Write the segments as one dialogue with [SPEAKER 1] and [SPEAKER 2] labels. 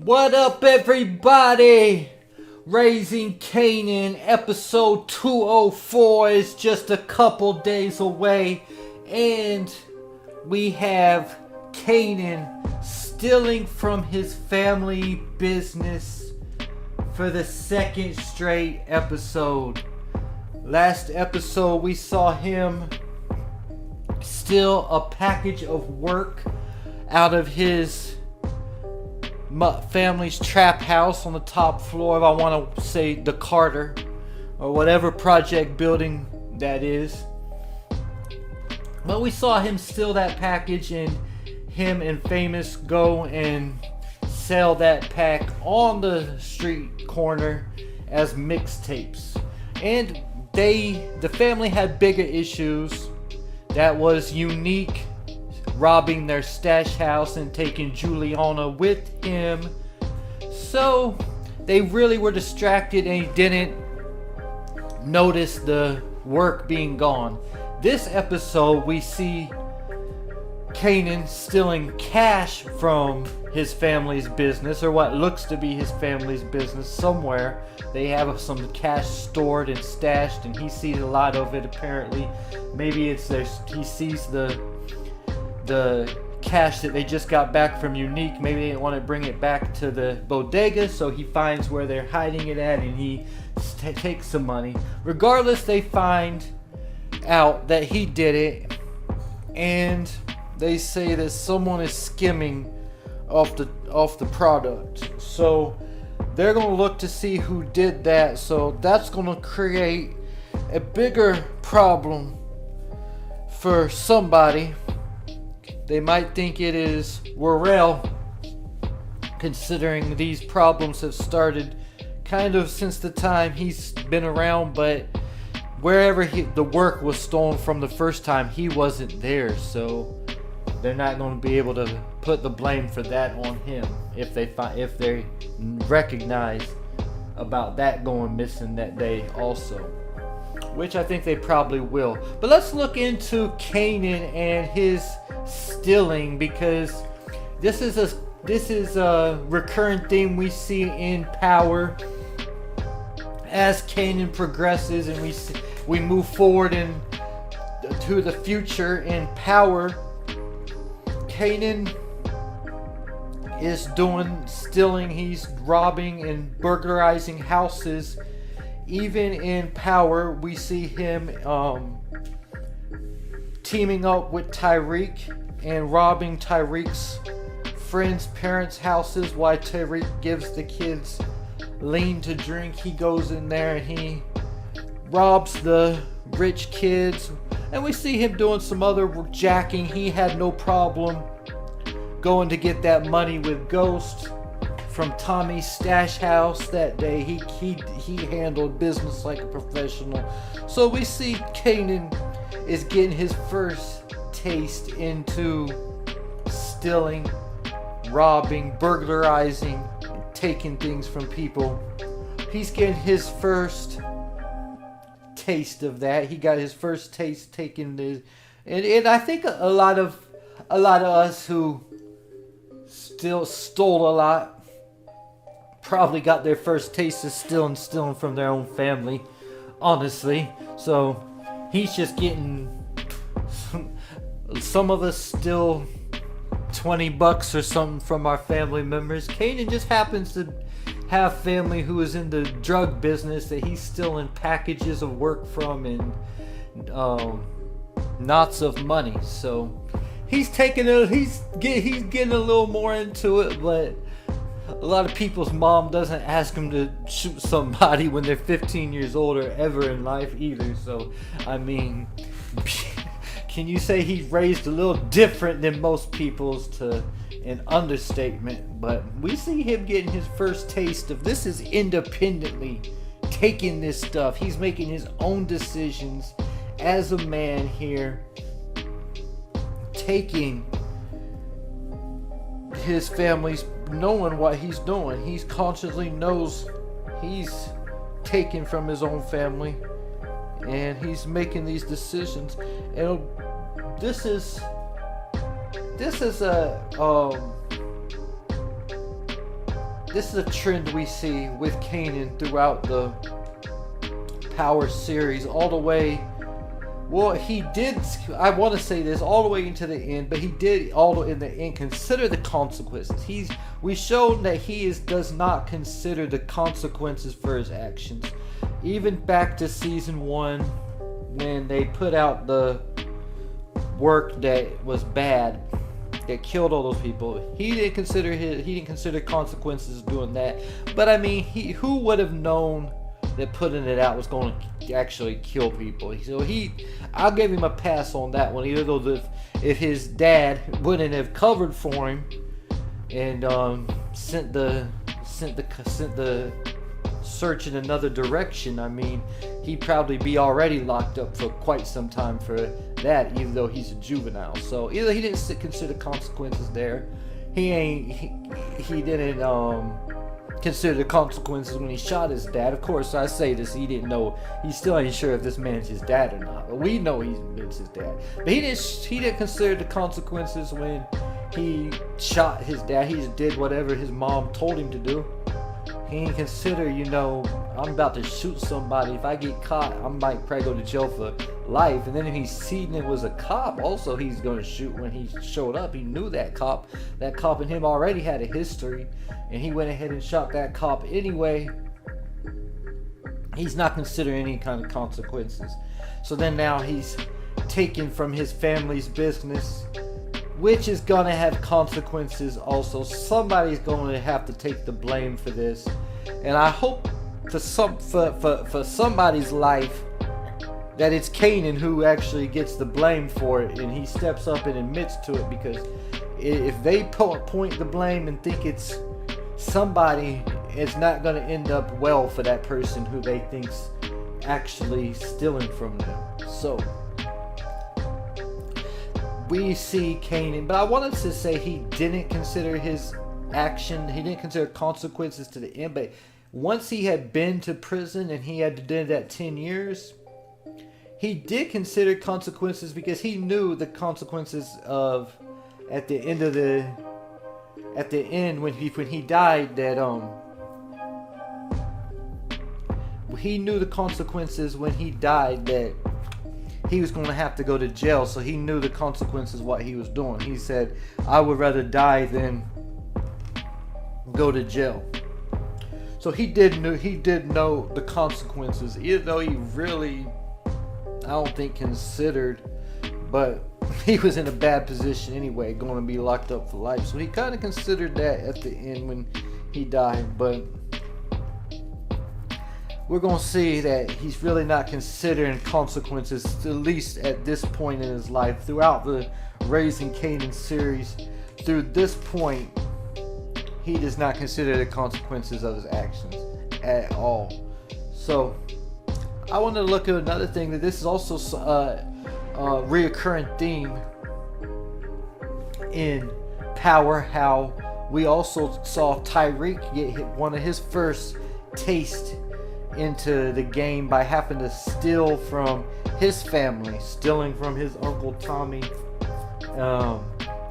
[SPEAKER 1] What up, everybody? Raising Kanan episode 204 is just a couple days away, and we have Kanan stealing from his family business for the second straight episode. Last episode we saw him steal a package of work out of his family's trap house on the top floor of, I want to say, the Carter or whatever project building that is. But we saw him steal that package, and him and Famous go and sell that pack on the street corner as mixtapes. And the family had bigger issues. That was Unique robbing their stash house and taking Juliana with him. So they really were distracted and didn't notice the work being gone. This episode we see Kanan stealing cash from his family's business, or what looks to be his family's business somewhere. They have some cash stored and stashed, and he sees a lot of it apparently. Maybe it's he sees the cash that they just got back from Unique. Maybe they didn't want to bring it back to the bodega, so he finds where they're hiding it at, and he takes some money. Regardless, they find out that he did it, and they say that someone is skimming off the product. So they're going to look to see who did that. So that's going to create a bigger problem for somebody. They might think it is Warrell, considering these problems have started kind of since the time he's been around, but wherever the work was stolen from the first time, he wasn't there, so they're not going to be able to put the blame for that on him if they recognize about that going missing that day also, which I think they probably will. But let's look into Kanan and his stealing, because this is a recurrent theme we see in Power as Kanan progresses, and we move forward to the future in Power. Kanan is stealing, he's robbing and burglarizing houses. Even in Power, we see him teaming up with Tariq and robbing Tariq's friends' parents' houses while Tariq gives the kids lean to drink. He goes in there and he robs the rich kids, and we see him doing some other jacking. He had no problem going to get that money with Ghost from Tommy's stash house that day. He handled business like a professional. So we see Kanan is getting his first taste into stealing, robbing, burglarizing, taking things from people. He's getting his first taste of that. He got his first taste taking this, and I think a lot of us who still stole a lot probably got their first taste of stealing from their own family, honestly. So he's just getting some of us still $20 or something from our family members. Kanan just happens to have family who is in the drug business that he's stealing packages of work from, and knots of money. So he's getting a little more into it, but a lot of people's mom doesn't ask him to shoot somebody when they're 15 years old or ever in life either. So I mean, can you say he's raised a little different than most people's? To an understatement. But we see him getting his first taste of this is independently taking this stuff. He's making his own decisions as a man here, taking his family's, knowing what he's doing. He's consciously knows he's taking from his own family, and he's making these decisions. And this is this is a trend we see with Kanan throughout the Power series, all the way. Well, he did. I want to say this all the way into the end, but he did all the in the end consider the consequences. We showed that he does not consider the consequences for his actions. Even back to season 1, when they put out the work that was bad, that killed all those people, he didn't consider consequences doing that. But I mean, who would have known that putting it out was going to actually kill people? So I'll give him a pass on that one, even though if his dad wouldn't have covered for him and sent the search in another direction, I mean, he'd probably be already locked up for quite some time for that, even though he's a juvenile. So either he didn't consider consequences there, he didn't consider the consequences when he shot his dad. Of course, I say this, he didn't know, he still ain't sure if this man's his dad or not, but we know it's his dad. But he didn't consider the consequences when he shot his dad. He just did whatever his mom told him to do. He didn't consider, I'm about to shoot somebody. If I get caught, I might probably go to jail for life. And then if he's seen it was a cop, also he's going to shoot when he showed up. He knew that cop. That cop and him already had a history, and he went ahead and shot that cop anyway. He's not considering any kind of consequences. So then now he's taken from his family's business, which is going to have consequences also. Somebody's going to have to take the blame for this. And I hope for somebody's life that it's Kanan who actually gets the blame for it, and he steps up and admits to it, because if they point the blame and think it's somebody, it's not going to end up well for that person who they think's actually stealing from them. So we see Kanan, but I wanted to say he didn't consider his action, he didn't consider consequences to the end, but once he had been to prison and he had to do that 10 years, he did consider consequences, because he knew the consequences of at the end when he died, that he knew the consequences when he died, that he was going to have to go to jail. So he knew the consequences what he was doing. He said, I would rather die than go to jail. So he did know the consequences, even though he really, I don't think, considered, but he was in a bad position anyway, going to be locked up for life. So he kind of considered that at the end when he died. But we're going to see that he's really not considering consequences, at least at this point in his life. Throughout the Raising Kanan series, through this point, he does not consider the consequences of his actions at all. So I want to look at another thing, that this is also a reoccurring theme in Power, how we also saw Tariq get one of his first taste into the game by having to steal from his family, stealing from his uncle Tommy.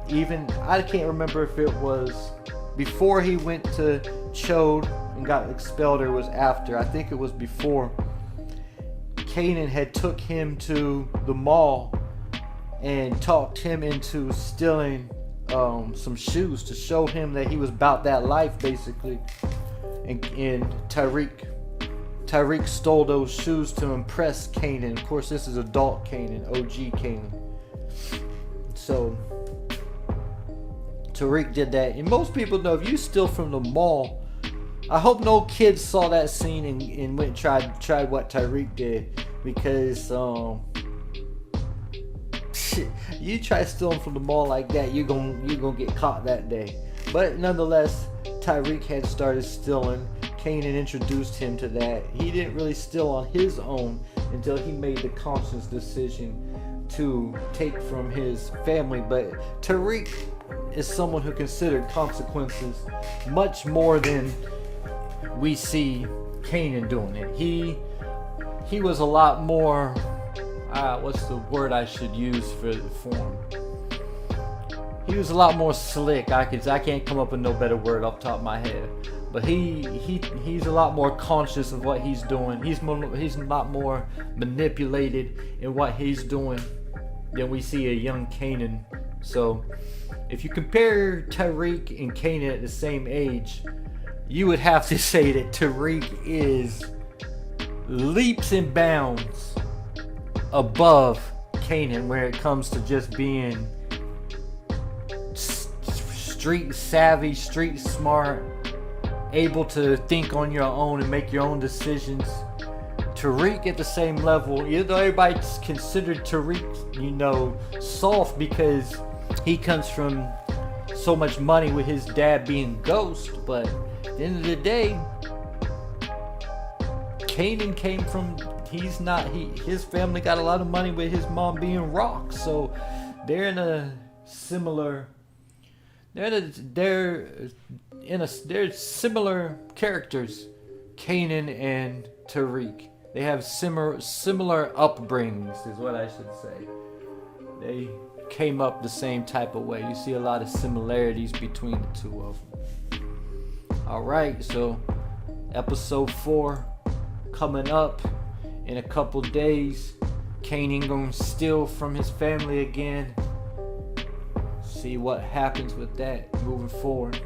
[SPEAKER 1] Even I can't remember if it was before he went to Chode and got expelled, or it was after. I think it was before. Kanan had took him to the mall and talked him into stealing some shoes to show him that he was about that life, basically. And Tariq stole those shoes to impress Kanan. Of course, this is adult Kanan, OG Kanan. So Tariq did that. And most people know, if you steal from the mall, I hope no kids saw that scene and went and tried what Tariq did, because you try stealing from the mall like that, you're gonna get caught that day. But nonetheless, Tariq had started stealing. Kanan introduced him to that. He didn't really steal on his own until he made the conscious decision to take from his family. But Tariq is someone who considered consequences much more than we see Kanan doing it. He was a lot more, what's the word I should use for him? He was a lot more slick. I can't come up with no better word off the top of my head. but he's a lot more conscious of what he's doing. He's a lot more manipulated in what he's doing than we see a young Kanan. So if you compare Tariq and Kanan at the same age, you would have to say that Tariq is leaps and bounds above Kanan where it comes to just being street savvy, street smart, able to think on your own and make your own decisions. Tariq at the same level, even though everybody's considered Tariq, soft because he comes from so much money with his dad being Ghost, but at the end of the day, Kanan came from, his family got a lot of money with his mom being Rock, so they're similar characters, Kanan and Tariq. They have similar upbringings, is what I should say. They came up the same type of way. You see a lot of similarities between the two of them. Alright, so episode 4 coming up in a couple days. Kanan gonna steal from his family again. See what happens with that moving forward.